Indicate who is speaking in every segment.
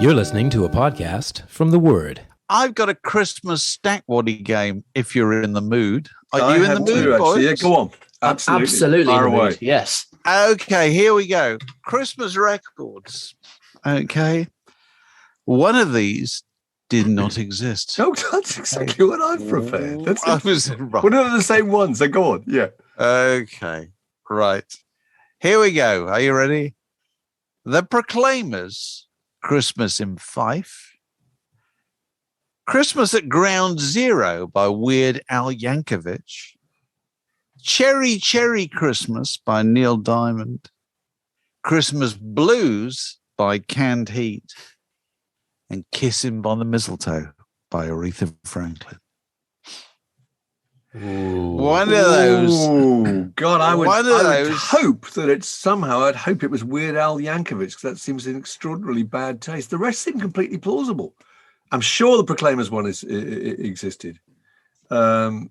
Speaker 1: You're listening to a podcast from The Word.
Speaker 2: I've got a Christmas stack waddy game if you're in the mood. Are you in the mood, boys?
Speaker 3: Yeah, go on.
Speaker 4: Absolutely.
Speaker 3: Fire away.
Speaker 4: Mood. Yes.
Speaker 2: Okay, here we go. Christmas records. Okay. One of these did not exist.
Speaker 3: Oh, that's exactly what I've prepared.
Speaker 2: I was wrong.
Speaker 3: We're not the same one, so go on. Yeah.
Speaker 2: Okay, right. Here we go. Are you ready? The Proclaimers, Christmas in Fife. Christmas at Ground Zero by Weird Al Yankovic. Cherry Cherry Christmas by Neil Diamond. Christmas Blues by Canned Heat. And Kissing by the Mistletoe by Aretha Franklin.
Speaker 4: Ooh.
Speaker 2: One of those.
Speaker 3: Oh, God, I would
Speaker 2: those.
Speaker 3: hope that it's somehow, I'd hope it was Weird Al Yankovic, because that seems an extraordinarily bad taste. The rest seem completely plausible. I'm sure the Proclaimers one existed. Go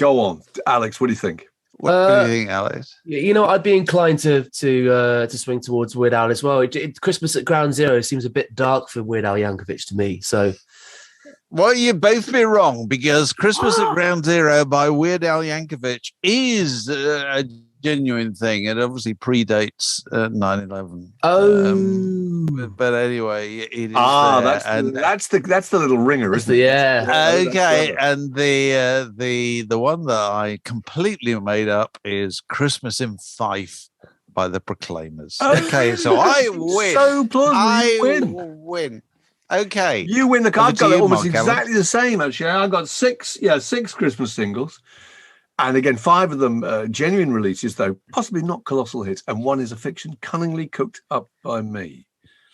Speaker 3: on. Alex, what do you think?
Speaker 2: What do you think, Alex?
Speaker 4: You know, I'd be inclined to swing towards Weird Al as well. Christmas at Ground Zero seems a bit dark for Weird Al Yankovic to me. So,
Speaker 2: well, you both be wrong, because Christmas at Ground Zero by Weird Al Yankovic is a genuine thing. It obviously predates 9/11.
Speaker 4: Oh,
Speaker 2: but anyway, it is.
Speaker 3: That's the little ringer, isn't it?
Speaker 4: Yeah.
Speaker 2: Okay, and the one that I completely made up is Christmas in Fife by the Proclaimers. Okay, so I win.
Speaker 3: So plausible.
Speaker 2: I win. Okay,
Speaker 3: you win the card. I've got
Speaker 2: you,
Speaker 3: almost
Speaker 2: Mark
Speaker 3: exactly the same, actually. I've got six Christmas singles. And again, 5 of them genuine releases, though possibly not colossal hits. And one is a fiction cunningly cooked up by me.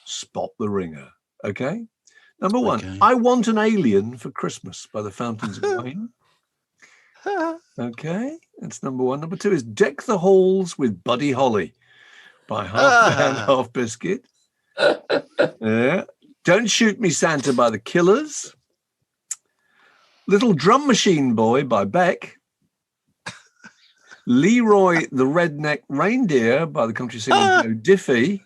Speaker 3: Spot the ringer. Okay? Number 1, okay. I Want an Alien for Christmas by the Fountains of Wayne. Okay, that's number 1. Number 2 is Deck the Halls with Buddy Holly by Half Man, Half Biscuit. Yeah. Don't Shoot Me Santa by the Killers. Little Drum Machine Boy by Beck. Leroy the Redneck Reindeer by the country singer Joe Diffie.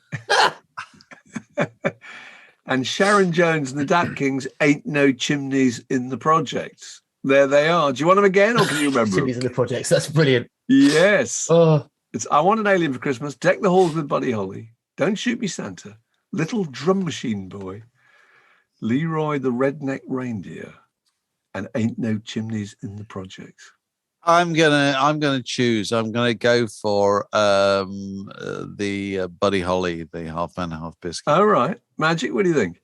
Speaker 3: And Sharon Jones and the Dat Kings, Ain't No Chimneys in the Projects. There they are. Do you want them again, or can you remember
Speaker 4: Chimneys in the Projects. That's brilliant.
Speaker 3: Yes.
Speaker 4: Oh.
Speaker 3: It's I Want an Alien for Christmas, Deck the Halls with Buddy Holly, Don't Shoot Me Santa, Little Drum Machine Boy, Leroy the Redneck Reindeer, and Ain't No Chimneys in the Projects.
Speaker 2: I'm gonna choose. I'm gonna go for the Buddy Holly, the Half Man, Half Biscuit.
Speaker 3: All right, Magic. What do you think?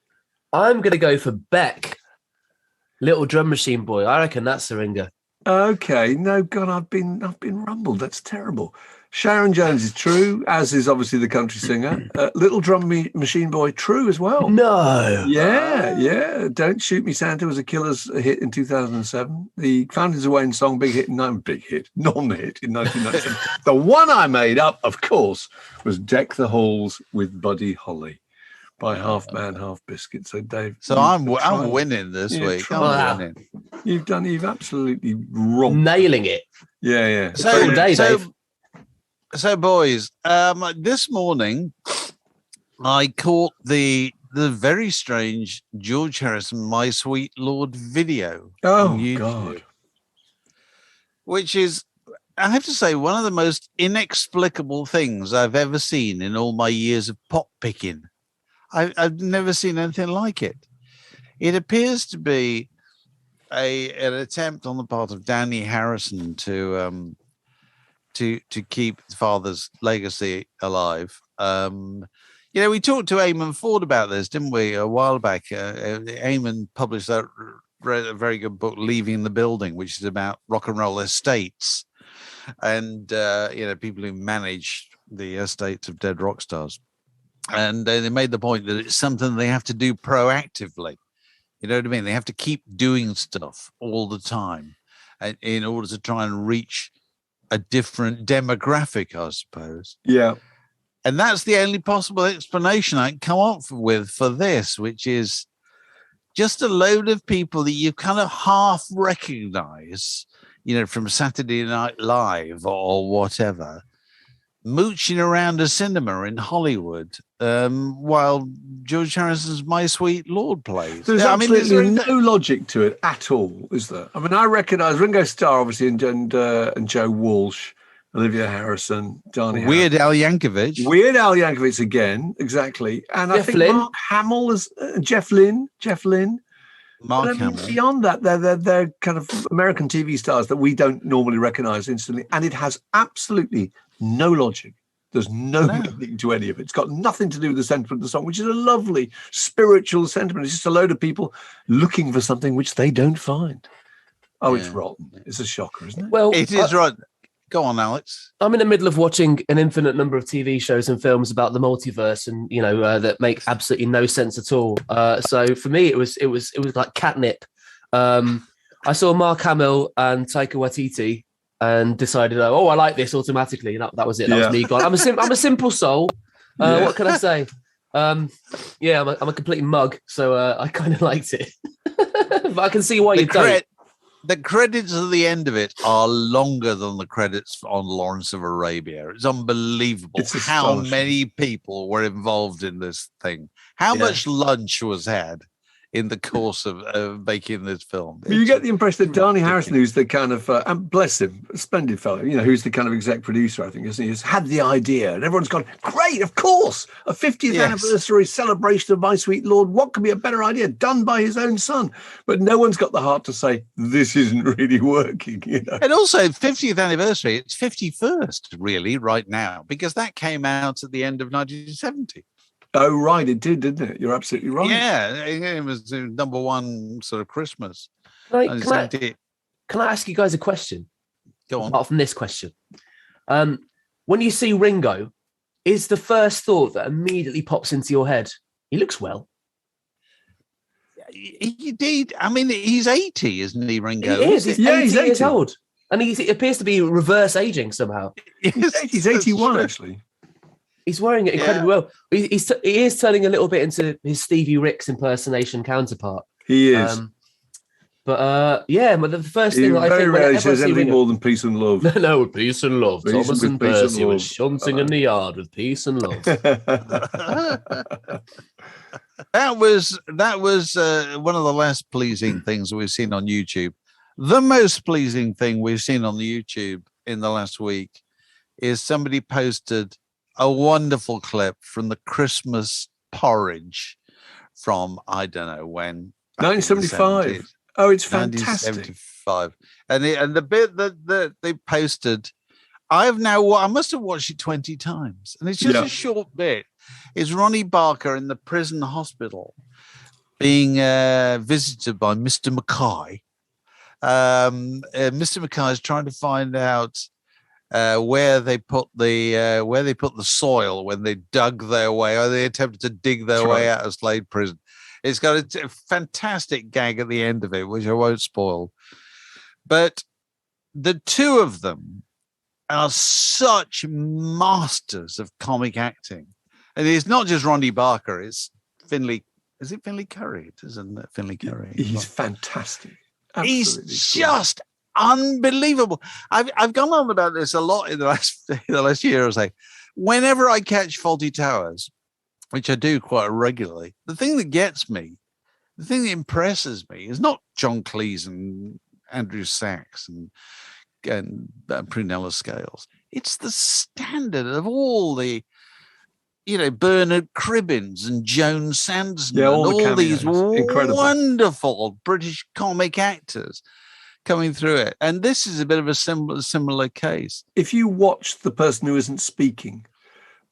Speaker 4: I'm gonna go for Beck, Little Drum Machine Boy. I reckon that's the ringer.
Speaker 3: Okay. No, God, I've been rumbled. That's terrible. Sharon Jones is true, as is obviously the country singer. Little Drum Machine Boy, true as well.
Speaker 4: No.
Speaker 3: Yeah. Don't Shoot Me Santa was a Killer's hit in 2007. The Fountains of Wayne song, non-hit in 1997. The one I made up, of course, was Deck the Halls with Buddy Holly by Half Man, Half Biscuit. So, Dave.
Speaker 2: So I'm winning this week. I'm winning.
Speaker 3: You've absolutely robbed.
Speaker 4: Nailing it.
Speaker 3: Yeah.
Speaker 2: So, boys, this morning I caught the very strange George Harrison "My Sweet Lord" video.
Speaker 3: Oh,
Speaker 2: on YouTube,
Speaker 3: God.
Speaker 2: Which is, I have to say, one of the most inexplicable things I've ever seen in all my years of pop picking. I've never seen anything like it. It appears to be an attempt on the part of Danny Harrison to keep his father's legacy alive. We talked to Eamon Ford about this, didn't we, a while back? Eamon published a very good book, Leaving the Building, which is about rock and roll estates and people who manage the estates of dead rock stars. And they made the point that it's something they have to do proactively. You know what I mean? They have to keep doing stuff all the time in order to try and reach a different demographic, I suppose.
Speaker 3: Yeah.
Speaker 2: And that's the only possible explanation I can come up with for this, which is just a load of people that you kind of half recognize, from Saturday Night Live or whatever, mooching around a cinema in Hollywood while George Harrison's My Sweet Lord plays.
Speaker 3: There's
Speaker 2: I mean,
Speaker 3: absolutely no logic to it at all, is there? I mean, I recognise Ringo Starr, obviously, and Joe Walsh, Olivia Harrison, Darnie
Speaker 2: Weird Al Yankovic.
Speaker 3: Weird Al Yankovic again, exactly. And
Speaker 4: Jeff
Speaker 3: I think
Speaker 4: Lynne.
Speaker 3: Mark Hamill is Jeff Lynne.
Speaker 2: Mark
Speaker 3: But I mean,
Speaker 2: Hamill.
Speaker 3: beyond that, they're kind of American TV stars that we don't normally recognise instantly, and it has absolutely no logic. There's no meaning to any of it. It's got nothing to do with the sentiment of the song, which is a lovely spiritual sentiment. It's just a load of people looking for something which they don't find. Oh, it's rotten. It's a shocker, isn't it?
Speaker 4: Well,
Speaker 2: It is right. Go on, Alex.
Speaker 4: I'm in the middle of watching an infinite number of TV shows and films about the multiverse, and that make absolutely no sense at all. So for me, it was like catnip. I saw Mark Hamill and Taika Waititi, and decided, I like this automatically. And that was it. That was me gone. I'm a simple soul. What can I say? I'm a complete mug, so I kind of liked it. But I can see why you don't.
Speaker 2: The credits at the end of it are longer than the credits on Lawrence of Arabia. It's unbelievable how many people were involved in this thing. How much lunch was had in the course of making this film.
Speaker 3: You get the impression that Darnie Harrison, who's the kind of, and bless him, a splendid fellow, who's the kind of exec producer, I think, isn't he? Has had the idea, and everyone's gone, great, of course, a 50th anniversary celebration of My Sweet Lord. What could be a better idea? Done by his own son. But no one's got the heart to say, this isn't really working,
Speaker 2: And also, 50th anniversary, it's 51st, really, right now, because that came out at the end of 1970.
Speaker 3: Oh, right, it did, didn't it? You're absolutely right.
Speaker 2: Yeah, it was the number one sort of Christmas.
Speaker 4: Can I ask you guys a question?
Speaker 2: Go on.
Speaker 4: Apart from this question. When you see Ringo, is the first thought that immediately pops into your head, he looks well?
Speaker 2: He did. I mean, he's 80, isn't he, Ringo?
Speaker 4: He is. He's 80 years old. And he appears to be reverse aging somehow.
Speaker 3: He's 81, actually.
Speaker 4: He's wearing it incredibly well. He is turning a little bit into his Stevie Ricks impersonation counterpart.
Speaker 3: He is.
Speaker 4: But the first thing that I think
Speaker 3: very rarely says anything more than peace and love.
Speaker 4: No, peace and love. Thomas and Percy was shunting in the yard with peace and love.
Speaker 2: That was one of the less pleasing things that we've seen on YouTube. The most pleasing thing we've seen on the YouTube in the last week is somebody posted a wonderful clip from the Christmas Porridge from, I don't know when.
Speaker 3: 1975. Oh, it's fantastic.
Speaker 2: 1975. And the bit that they posted, I must have watched it 20 times. And it's just a short bit. It's Ronnie Barker in the prison hospital being visited by Mr. Mackay. Mr. Mackay is trying to find out where they put the soil when they dug their way, or they attempted to dig their way out of Slade Prison. It's got a fantastic gag at the end of it, which I won't spoil. But the two of them are such masters of comic acting. And it's not just Ronnie Barker, it's Finley. Is it Finley Curry? Isn't it Finley Curry?
Speaker 3: He's fantastic. Absolutely
Speaker 2: He's just unbelievable. I've gone on about this a lot in the last year or so. Whenever I catch Fawlty Towers, which I do quite regularly, the thing that gets me, the thing that impresses me, is not John Cleese and Andrew Sachs and Prunella Scales. It's the standard of all the, Bernard Cribbins and Joan Sanderson and all these wonderful British comic actors coming through it. And this is a bit of a similar case.
Speaker 3: If you watch the person who isn't speaking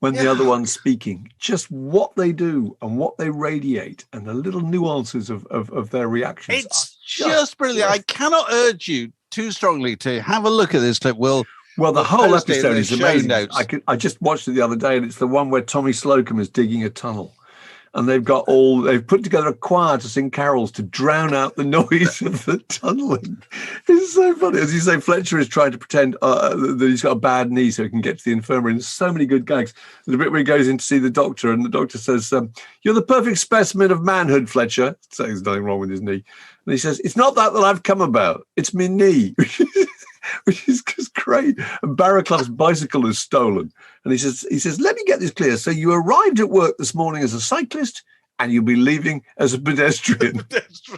Speaker 3: when the other one's speaking, just what they do and what they radiate and the little nuances of their reactions.
Speaker 2: It's just brilliant. I cannot urge you too strongly to have a look at this clip. Well,
Speaker 3: the whole episode is amazing. I just watched it the other day, and it's the one where Tommy Slocum is digging a tunnel. And they've put together a choir to sing carols to drown out the noise of the tunneling. It's so funny. As you say, Fletcher is trying to pretend that he's got a bad knee so he can get to the infirmary. And there's so many good gags. There's a bit where he goes in to see the doctor, and the doctor says, "You're the perfect specimen of manhood, Fletcher." So there's nothing wrong with his knee. And he says, "It's not that I've come about. It's my knee." Which is just great. And Barraclough's bicycle is stolen. And he says, let me get this clear. So you arrived at work this morning as a cyclist and you'll be leaving as a pedestrian. It's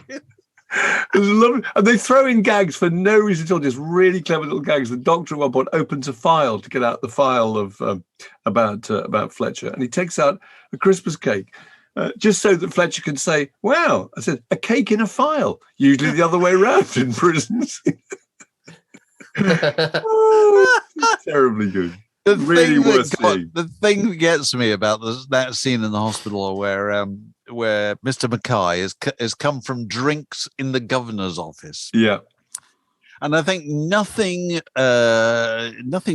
Speaker 3: lovely. And they throw in gags for no reason at all, just really clever little gags. The doctor at one point opens a file to get out the file of about Fletcher, and he takes out a Christmas cake just so that Fletcher can say, wow, I said, a cake in a file, usually the other way around in prisons. Terribly good. Really worth seeing.
Speaker 2: The thing that gets me about that scene in the hospital where Mr. Mackay has come from drinks in the governor's office.
Speaker 3: Yeah.
Speaker 2: And I think nothing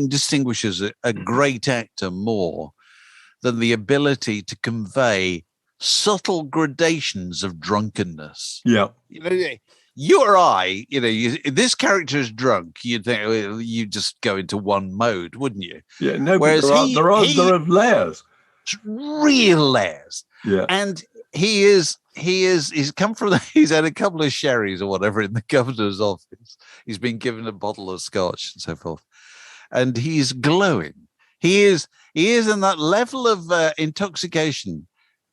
Speaker 2: distinguishes a great actor more than the ability to convey subtle gradations of drunkenness.
Speaker 3: Yeah.
Speaker 2: You or I, if this character is drunk, you'd think you just go into one mode, wouldn't you?
Speaker 3: Yeah, no, but there are layers.
Speaker 2: Real layers.
Speaker 3: Yeah.
Speaker 2: And he's come from he's had a couple of sherries or whatever in the governor's office. He's been given a bottle of scotch and so forth. And he's glowing. He is in that level of intoxication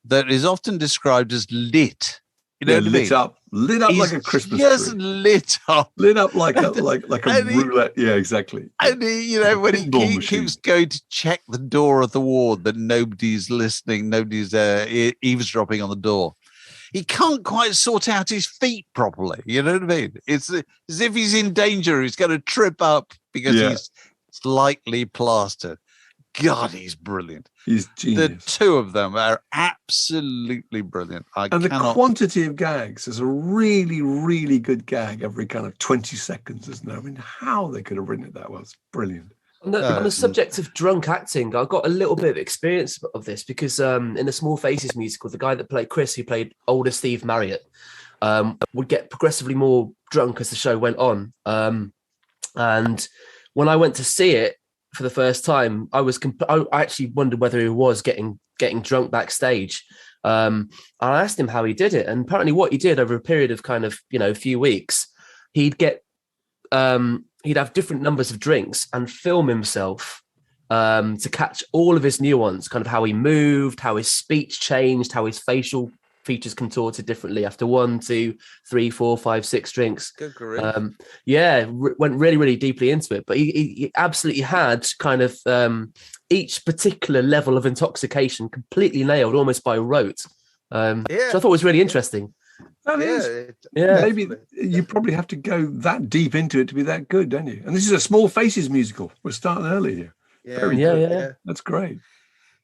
Speaker 2: that is often described as lit.
Speaker 3: Lit up like a Christmas
Speaker 2: just
Speaker 3: tree.
Speaker 2: Lit up
Speaker 3: like a roulette. Yeah, exactly.
Speaker 2: And when he keeps going to check the door of the ward that nobody's listening, nobody's eavesdropping on the door, he can't quite sort out his feet properly. You know what I mean? It's as if he's in danger. He's going to trip up because he's slightly plastered. God, he's brilliant.
Speaker 3: He's genius.
Speaker 2: The two of them are absolutely brilliant.
Speaker 3: The quantity of gags. There's a really, really good gag every kind of 20 seconds, isn't there? I mean, how they could have written it that well. It's brilliant.
Speaker 4: On the subject of drunk acting, I got a little bit of experience of this because in the Small Faces musical, the guy that played Chris, who played older Steve Marriott, would get progressively more drunk as the show went on. And when I went to see it for the first time, I actually wondered whether he was getting drunk backstage. I asked him how he did it, and apparently what he did over a period of kind of a few weeks, he'd have different numbers of drinks and film himself to catch all of his nuance, kind of how he moved, how his speech changed, how his facial features contorted differently after 1, 2, 3, 4, 5, 6 drinks.
Speaker 2: Good career.
Speaker 4: Went really, really deeply into it. But he absolutely had kind of each particular level of intoxication completely nailed, almost by rote. So I thought it was really interesting.
Speaker 3: That is. Yeah. Maybe you probably have to go that deep into it to be that good, don't you? And this is a Small Faces musical. We're starting early here.
Speaker 4: Yeah.
Speaker 3: That's great.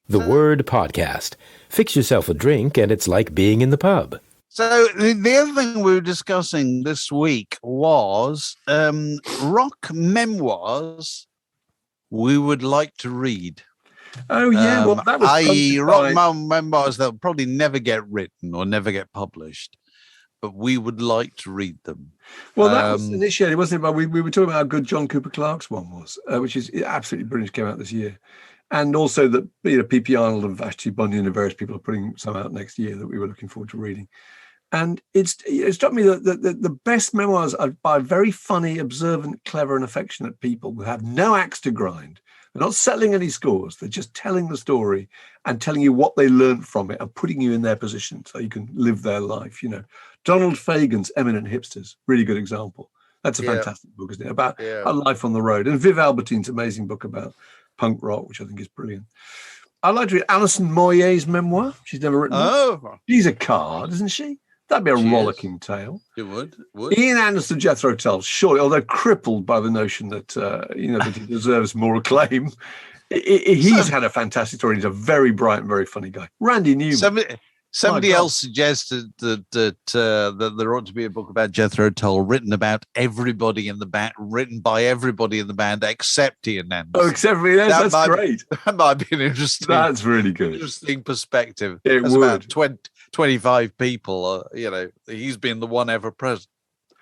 Speaker 1: The Word Podcast. Fix yourself a drink and it's like being in the pub.
Speaker 2: So the other thing we were discussing this week was rock memoirs we would like to read.
Speaker 3: Oh, yeah. Well, that was
Speaker 2: i.e. rock memoirs that will probably never get written or never get published, but we would like to read them.
Speaker 3: Well, that was initiated, wasn't it? We were talking about how good John Cooper Clarke's one was, which is absolutely brilliant, came out this year. And also that P.P. Arnold and Vashti Bunyan and various people are putting some out next year that we were looking forward to reading. And it struck me that the best memoirs are by very funny, observant, clever and affectionate people who have no axe to grind. They're not settling any scores. They're just telling the story and telling you what they learned from it and putting you in their position so you can live their life. Donald Fagen's Eminent Hipsters, really good example. That's a fantastic book, isn't it? About a life on the road. And Viv Albertine's amazing book about punk rock, which I think is brilliant. I'd like to read Allison Moyet's memoir. She's never written it. She's a card, isn't she? That'd be a rollicking tale.
Speaker 2: It would.
Speaker 3: Ian Anderson, Jethro Tull, surely, although crippled by the notion that that he deserves more acclaim, he's had a fantastic story. He's a very bright and very funny guy. Randy Newman.
Speaker 2: Somebody else suggested that there ought to be a book about Jethro Tull written about everybody in the band, written by everybody in the band except Ian Anderson.
Speaker 3: Oh, except for Ian. That's great.
Speaker 2: That might be an interesting.
Speaker 3: That's really good.
Speaker 2: Interesting perspective.
Speaker 3: It would.
Speaker 2: About 25 people. He's been the one ever present.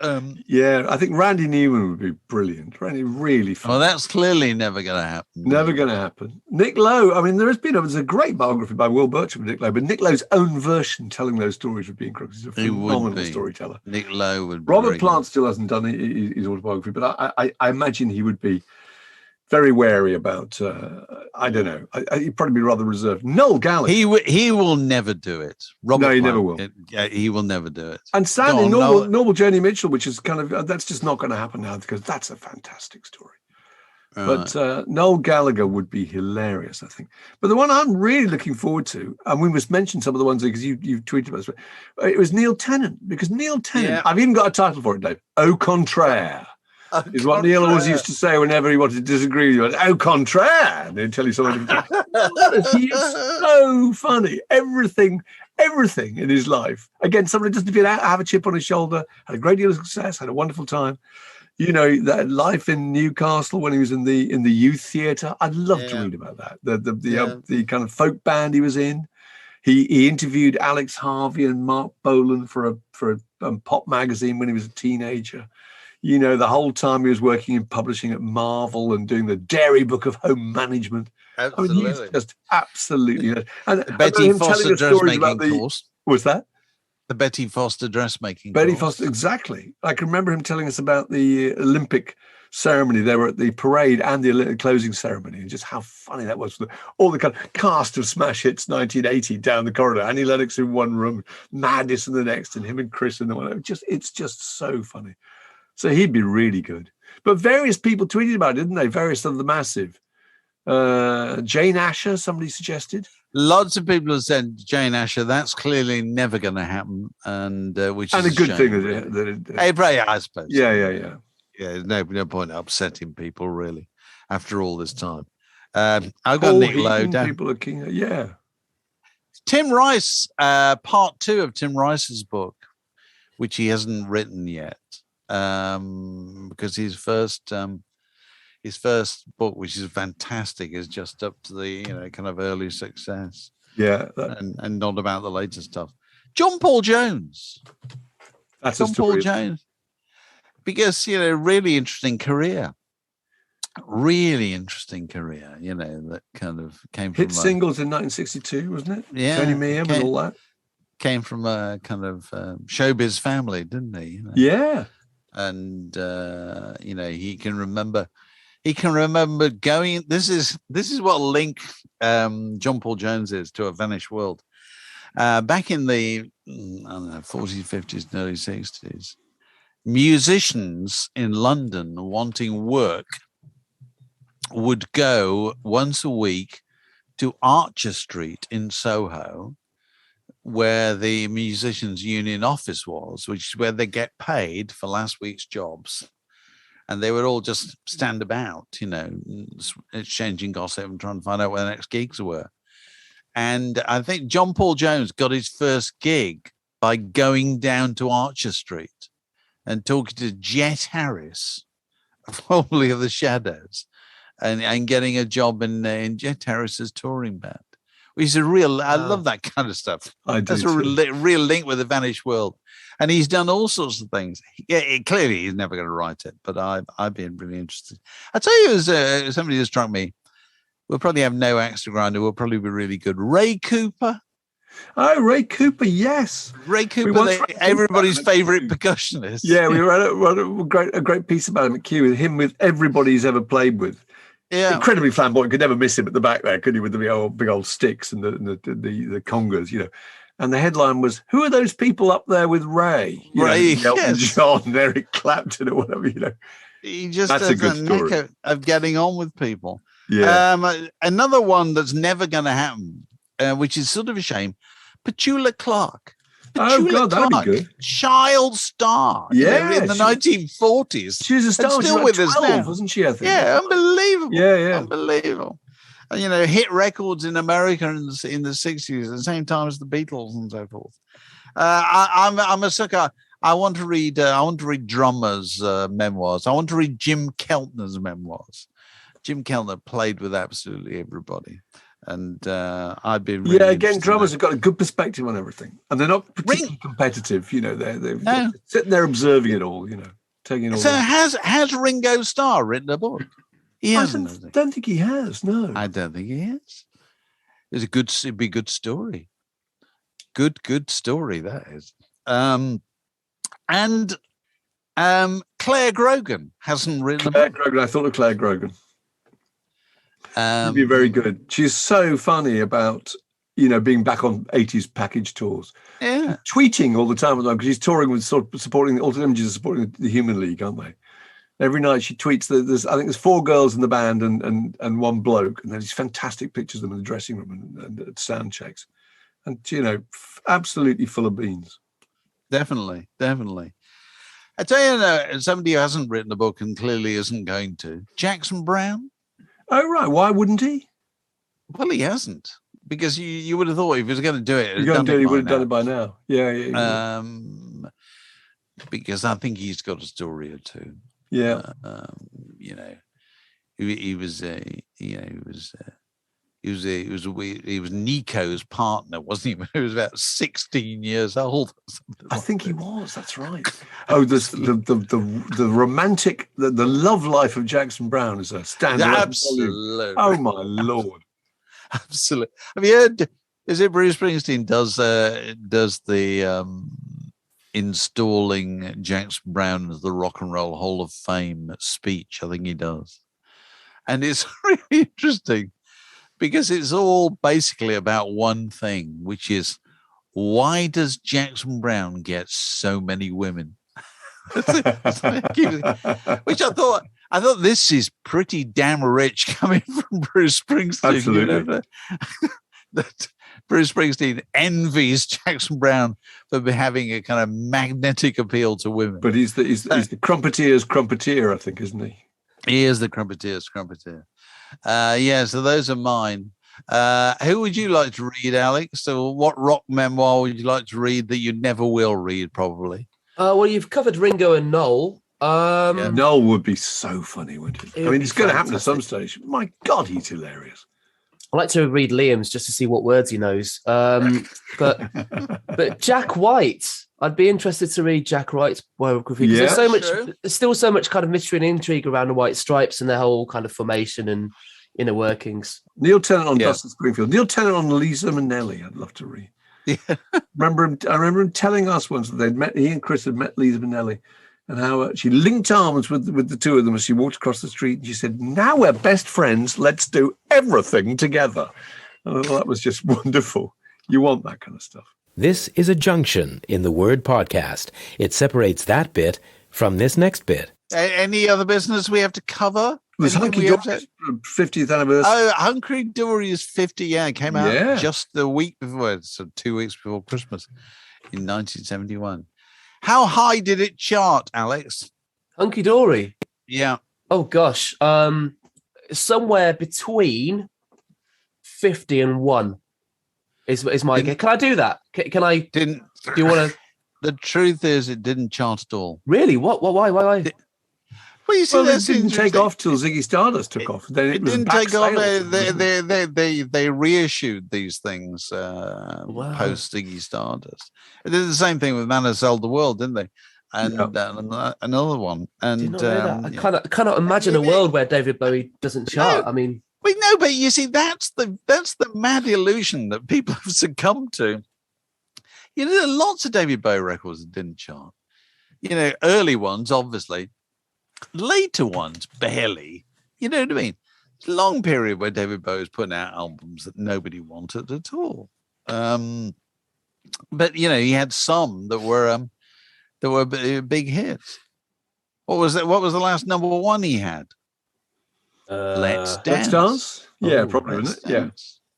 Speaker 3: I think Randy Newman would be brilliant. Randy, really fun.
Speaker 2: Well, that's clearly never going to happen.
Speaker 3: Never going to happen. Nick Lowe, I mean, there's a great biography by Will Bircham of Nick Lowe, but Nick Lowe's own version telling those stories would be incredible. He's a phenomenal storyteller.
Speaker 2: Nick Lowe would be
Speaker 3: Robert Plant still hasn't done his autobiography, but I imagine he would be very wary about. I don't know. He'd probably be rather reserved. Noel Gallagher.
Speaker 2: He will never do it. Robert
Speaker 3: No, he
Speaker 2: Plant,
Speaker 3: never will.
Speaker 2: He will never do it.
Speaker 3: And sadly,
Speaker 2: Go on,
Speaker 3: normal
Speaker 2: Noel.
Speaker 3: Joni Mitchell, which is kind of that's just not going to happen now because that's a fantastic story. But Noel Gallagher would be hilarious, I think. But the one I'm really looking forward to, and we must mention some of the ones because you tweeted about this, it was Neil Tennant. Because Neil Tennant, I've even got a title for it, Dave. Au contraire. Is what Neil always used to say whenever he wanted to disagree with you. Au contraire. And he'd tell you something. He is so funny. Everything in his life. Again, somebody doesn't have a chip on his shoulder, had a great deal of success, had a wonderful time. You know, that life in Newcastle when he was in the youth theatre. I'd love to read about that. The kind of folk band he was in. He interviewed Alex Harvey and Mark Bolan for a pop magazine when he was a teenager. You know, the whole time he was working in publishing at Marvel and doing the Dairy Book of Home Management.
Speaker 2: Absolutely.
Speaker 3: I mean, he's just absolutely. And
Speaker 2: Betty Foster dressmaking course.
Speaker 3: What's that?
Speaker 2: The Betty Foster dressmaking.
Speaker 3: Betty Foster, exactly. I can remember him telling us about the Olympic ceremony. They were at the parade and the closing ceremony, and just how funny that was. All the kind of cast of smash hits 1980 down the corridor. Annie Lennox in one room, Madness in the next, and him and Chris in the one. It's just so funny. So he'd be really good. But various people tweeted about it, didn't they? Various of the massive. Jane Asher, somebody suggested.
Speaker 2: Lots of people have said Jane Asher. That's clearly never going to happen, and which
Speaker 3: and
Speaker 2: is
Speaker 3: a good
Speaker 2: shame,
Speaker 3: thing
Speaker 2: really.
Speaker 3: that it
Speaker 2: I suppose.
Speaker 3: Yeah.
Speaker 2: There's no point in upsetting people really after all this time. I've got Nick Lowe down.
Speaker 3: People are keen. Yeah.
Speaker 2: Tim Rice, part 2 of Tim Rice's book, which he hasn't written yet, because his first book, which is fantastic, is just up to the kind of early success.
Speaker 3: Yeah,
Speaker 2: and not about the later stuff. John Paul Jones.
Speaker 3: That's
Speaker 2: John Paul Jones, because really interesting career. Really interesting career. That kind of came from
Speaker 3: singles in 1962, wasn't it?
Speaker 2: Yeah,
Speaker 3: Tony Meehan and all that.
Speaker 2: Came from a kind of showbiz family, didn't he?
Speaker 3: Yeah,
Speaker 2: and he can remember. He can remember going. This is what link John Paul Jones is to a vanished world. Back in the 40s, 50s, and early 60s, musicians in London wanting work would go once a week to Archer Street in Soho, where the musicians' union office was, which is where they get paid for last week's jobs. And they would all just stand about, exchanging gossip and trying to find out where the next gigs were. And I think John Paul Jones got his first gig by going down to Archer Street and talking to Jet Harris, formerly of the Shadows, and getting a job in Jet Harris's touring band. Which is I love that kind of stuff. That's a real link with the vanished world. And he's done all sorts of things. Clearly, he's never going to write it, but I've been really interested. I tell you, as somebody who struck me, we'll probably have no axe to grind. We'll probably be really good. Ray Cooper.
Speaker 3: Oh, Ray Cooper, yes.
Speaker 2: Ray Cooper, everybody's favourite percussionist.
Speaker 3: Yeah, we read a great piece about him at Q, with him with everybody he's ever played with. Yeah, incredibly flamboyant. Could never miss him at the back there, could you? With the big old sticks and the congas, And the headline was, "Who are those people up there with Ray?"
Speaker 2: Ray,
Speaker 3: Elton John, Eric Clapton, or whatever.
Speaker 2: He just
Speaker 3: that's
Speaker 2: has
Speaker 3: a good story
Speaker 2: knack of getting on with people.
Speaker 3: Yeah.
Speaker 2: Another one that's never going to happen, which is sort of a shame. Petula Clark.
Speaker 3: Oh God, that'd be good.
Speaker 2: Child star.
Speaker 3: Yeah,
Speaker 2: in the 1940s.
Speaker 3: She was a star.
Speaker 2: Still with
Speaker 3: 12,
Speaker 2: us now,
Speaker 3: wasn't she? I think.
Speaker 2: Yeah, unbelievable.
Speaker 3: Yeah,
Speaker 2: unbelievable. And, hit records in America in the 60s at the same time as the Beatles and so forth. I'm a sucker. I want to read drummers' memoirs. I want to read Jim Keltner's memoirs. Jim Keltner played with absolutely everybody. And I've been really
Speaker 3: again, drummers have got a good perspective on everything, and they're not particularly competitive. They're sitting there observing it all. Taking it all.
Speaker 2: So has Ringo Starr written a book? He hasn't.
Speaker 3: I don't think he has. No,
Speaker 2: I don't think he has. It'd be a good story. Good story that is. And Claire Grogan hasn't written a book.
Speaker 3: Grogan. I thought of Claire Grogan. She'd be very good. She's so funny about, being back on 80s package tours.
Speaker 2: Yeah.
Speaker 3: Tweeting all the time because she's touring with sort of supporting the Altered Images, are supporting the Human League, aren't they? Every night she tweets that I think there's 4 girls in the band and 1 bloke, and there's these fantastic pictures of them in the dressing room and at sound checks. And, absolutely full of beans.
Speaker 2: Definitely. I tell you, somebody who hasn't written a book and clearly isn't going to, Jackson Browne.
Speaker 3: Oh, right. Why wouldn't he?
Speaker 2: Well, he hasn't, because you would have thought if he was going to do it,
Speaker 3: he would have done it by now. Yeah.
Speaker 2: Because I think he's got a story or two.
Speaker 3: Yeah.
Speaker 2: He was Nico's partner, wasn't he? When he was about 16 years old.
Speaker 3: I think he was. That's right. Oh, the romantic, the love life of Jackson Browne is a standard.
Speaker 2: Absolutely.
Speaker 3: Oh my Lord.
Speaker 2: Absolutely. Have you heard? Is it Bruce Springsteen does the installing Jackson Browne as the Rock and Roll Hall of Fame speech? I think he does, and it's really interesting because it's all basically about one thing, which is why does Jackson Browne get so many women? Which I thought this is pretty damn rich coming from Bruce Springsteen.
Speaker 3: Absolutely.
Speaker 2: That Bruce Springsteen envies Jackson Browne for having a kind of magnetic appeal to women.
Speaker 3: But he's the crumpetier's crumpeteer, I think, isn't he?
Speaker 2: He is the crumpetier's crumpeteer. So those are mine. Who would you like to read, Alex? So what rock memoir would you like to read that you never will read, probably?
Speaker 4: Well, you've covered Ringo and Noel.
Speaker 3: Noel would be so funny, wouldn't he? I mean, it's going to happen at some stage. My God, he's hilarious.
Speaker 4: I like to read Liam's just to see what words he knows. But Jack White, I'd be interested to read Jack White's biography because there's still so much kind of mystery and intrigue around the White Stripes and their whole kind of formation and inner workings.
Speaker 3: Neil Tennant on Dustin Springfield. Neil Tennant on Lisa Minnelli. I'd love to read. Yeah. I remember him telling us once that he and Chris had met Lisa Minnelli, and how she linked arms with the two of them as she walked across the street, and she said, "Now we're best friends. Let's do everything together." And I thought that was just wonderful. You want that kind of stuff.
Speaker 1: This is a junction in the word podcast. It separates that bit from this next bit.
Speaker 2: Any other business we have to cover?
Speaker 3: There's Hunky Dory's 50th anniversary.
Speaker 2: Oh, Hunky Dory's 50. Yeah, it came out just the week before, so 2 weeks before Christmas in 1971. How high did it chart, Alex?
Speaker 4: Hunky Dory?
Speaker 2: Yeah.
Speaker 4: Oh, gosh. Somewhere between 50 and 1 is my guess. Can I do that? Can I? Do you want to?
Speaker 2: The truth is, it didn't chart at all.
Speaker 4: Really? What? Why?
Speaker 2: Well, you see,
Speaker 3: it didn't take off till Ziggy Stardust took off. Then it didn't take off.
Speaker 2: They reissued these things post Ziggy Stardust. They did the same thing with Man Who Sold the World, didn't they? And another one. And
Speaker 4: I cannot imagine a world where David Bowie doesn't chart.
Speaker 2: No,
Speaker 4: I mean,
Speaker 2: but you see, that's the mad illusion that people have succumbed to. You know, there are lots of David Bowie records that didn't chart. You know, early ones, obviously. Later ones, barely. You know what I mean? It's a long period where David Bowie was putting out albums that nobody wanted at all. But you know, he had some that were big hits. What was that? What was the last number one he had? Let's Dance.
Speaker 3: Yeah, probably, wasn't it? Yeah.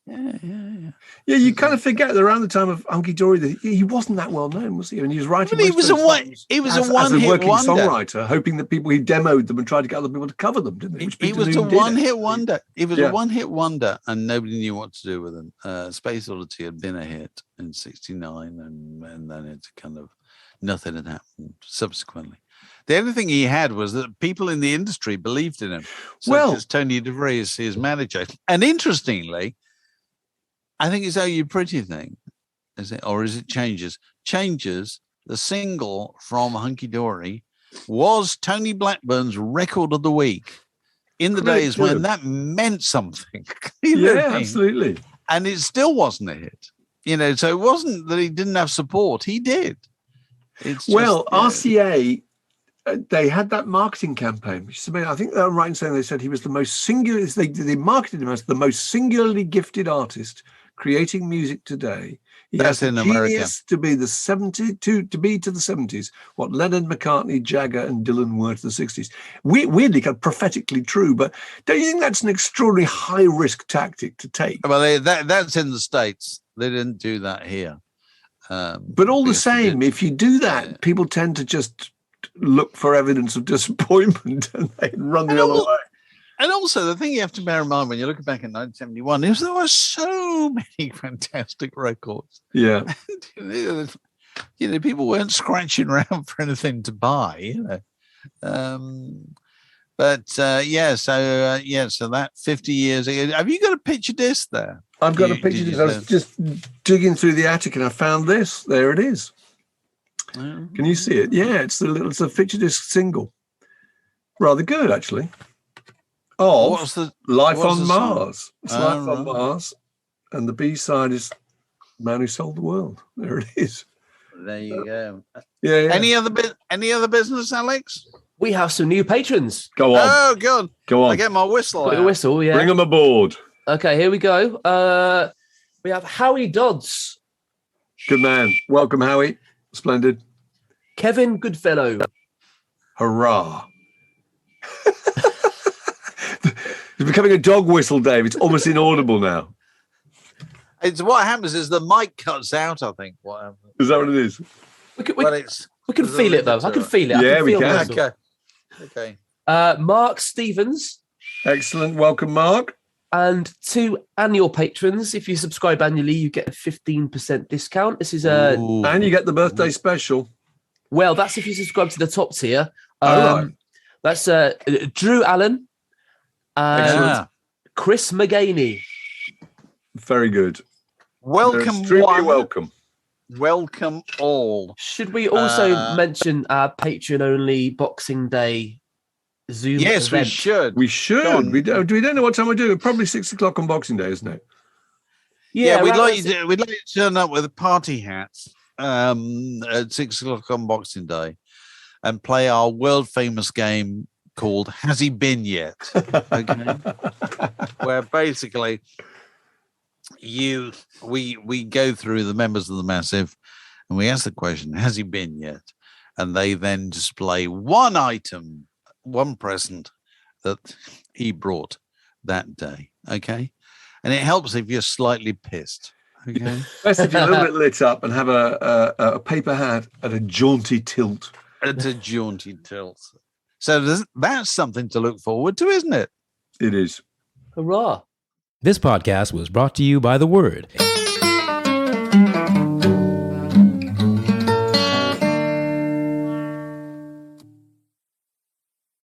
Speaker 3: Yeah, you kind of forget that around the time of Hunky Dory that he wasn't that well known, was he? And he was writing.
Speaker 2: He was a one-hit
Speaker 3: working
Speaker 2: wonder.
Speaker 3: Songwriter, hoping that he demoed them and tried to get other people to cover them, didn't he?
Speaker 2: He was a one-hit wonder. He was a one-hit wonder, and nobody knew what to do with him. Space Oddity had been a hit in '69, and then it kind of nothing had happened subsequently. The only thing he had was that people in the industry believed in him, such as Tony DeVries, his manager. And interestingly, I think it's "Oh You Pretty Thing," is it, or is it "Changes"? "Changes," the single from Hunky Dory, was Tony Blackburn's record of the week in the days when that meant something.
Speaker 3: Absolutely.
Speaker 2: And it still wasn't a hit. You know, so it wasn't that he didn't have support; he did.
Speaker 3: RCA they had that marketing campaign. Which is amazing. I think they're right in saying they said he was the most singular. They marketed him as the most singularly gifted artist creating music today. He
Speaker 2: That's
Speaker 3: has
Speaker 2: in
Speaker 3: the
Speaker 2: America.
Speaker 3: genius to be the 70 to be to the 70s what Lennon, McCartney, Jagger, and Dylan were to the 60s. Weirdly, kind of prophetically true. But don't you think that's an extraordinary high risk tactic to take?
Speaker 2: Well, that's in the States. They didn't do that here.
Speaker 3: But all the
Speaker 2: because they
Speaker 3: same,
Speaker 2: did-
Speaker 3: if you do that, people tend to just look for evidence of disappointment and they run the other way.
Speaker 2: And also, the thing you have to bear in mind when you're looking back at 1971 is there were so many fantastic records.
Speaker 3: Yeah.
Speaker 2: People weren't scratching around for anything to buy, So that 50 years ago. Have you got a picture disc there?
Speaker 3: I've got a picture. I was just digging through the attic and I found this. There it is. Can you see it? Yeah, it's a picture disc single. Rather good, actually.
Speaker 2: What's the
Speaker 3: Life
Speaker 2: what's
Speaker 3: on
Speaker 2: the song?
Speaker 3: Mars. It's Life on
Speaker 2: right.
Speaker 3: Mars. And the B-side is Man Who Sold the World. There it is.
Speaker 2: There you go.
Speaker 3: Yeah.
Speaker 2: Any other business, Alex?
Speaker 4: We have some new patrons.
Speaker 3: Go on.
Speaker 2: Oh, God.
Speaker 3: Go on.
Speaker 2: I get my whistle
Speaker 4: Got
Speaker 2: out.
Speaker 4: the whistle, yeah.
Speaker 3: Bring them aboard.
Speaker 4: Okay, here we go. We have Howie Dodds,
Speaker 3: Good man. Welcome, Howie. Splendid.
Speaker 4: Kevin Goodfellow,
Speaker 3: Hurrah. It's becoming a dog whistle, Dave. It's almost inaudible now.
Speaker 2: It's what happens is the mic cuts out, I think. What happens?
Speaker 3: Is that what it is?
Speaker 4: We can
Speaker 2: There's
Speaker 4: feel
Speaker 2: a
Speaker 4: it though.
Speaker 2: limit
Speaker 4: I
Speaker 2: to
Speaker 4: can
Speaker 2: it.
Speaker 4: feel it.
Speaker 3: Yeah,
Speaker 4: I can
Speaker 3: we
Speaker 4: feel the
Speaker 3: can.
Speaker 4: whistle.
Speaker 2: Okay.
Speaker 4: Mark Stevens,
Speaker 3: Excellent. Welcome, Mark.
Speaker 4: and 2 annual patrons. If you subscribe annually, you get a 15% discount. This is
Speaker 2: Ooh.
Speaker 3: And you get the birthday special.
Speaker 4: well, that's if you subscribe to the top tier.
Speaker 3: Right.
Speaker 4: That's Drew Allen and
Speaker 2: Yeah.
Speaker 4: Chris McGaney.
Speaker 3: Very good.
Speaker 2: Welcome,
Speaker 3: Extremely
Speaker 2: one.
Speaker 3: welcome.
Speaker 2: Welcome all.
Speaker 4: Should we also mention our Patreon-only Boxing Day Zoom
Speaker 2: Yes, we
Speaker 4: event?
Speaker 2: should.
Speaker 3: We should.
Speaker 2: Go on.
Speaker 3: We don't know what time we're doing. Probably 6 o'clock on Boxing Day, isn't it?
Speaker 2: Yeah, we'd
Speaker 4: around
Speaker 2: like
Speaker 4: that-
Speaker 2: you to turn up with party hats at 6 o'clock on Boxing Day and play our world famous game called Has He Been Yet? Okay. Where basically we go through the members of the Massive and we ask the question, has he been yet? And they then display one item, one present that he brought that day. Okay. And it helps if you're slightly pissed. Okay.
Speaker 3: Best if you're a little bit lit up and have a paper hat at a jaunty tilt.
Speaker 2: It's a jaunty tilt. So that's something to look forward to, isn't it?
Speaker 3: It is.
Speaker 4: Hurrah.
Speaker 1: This podcast was brought to you by The Word.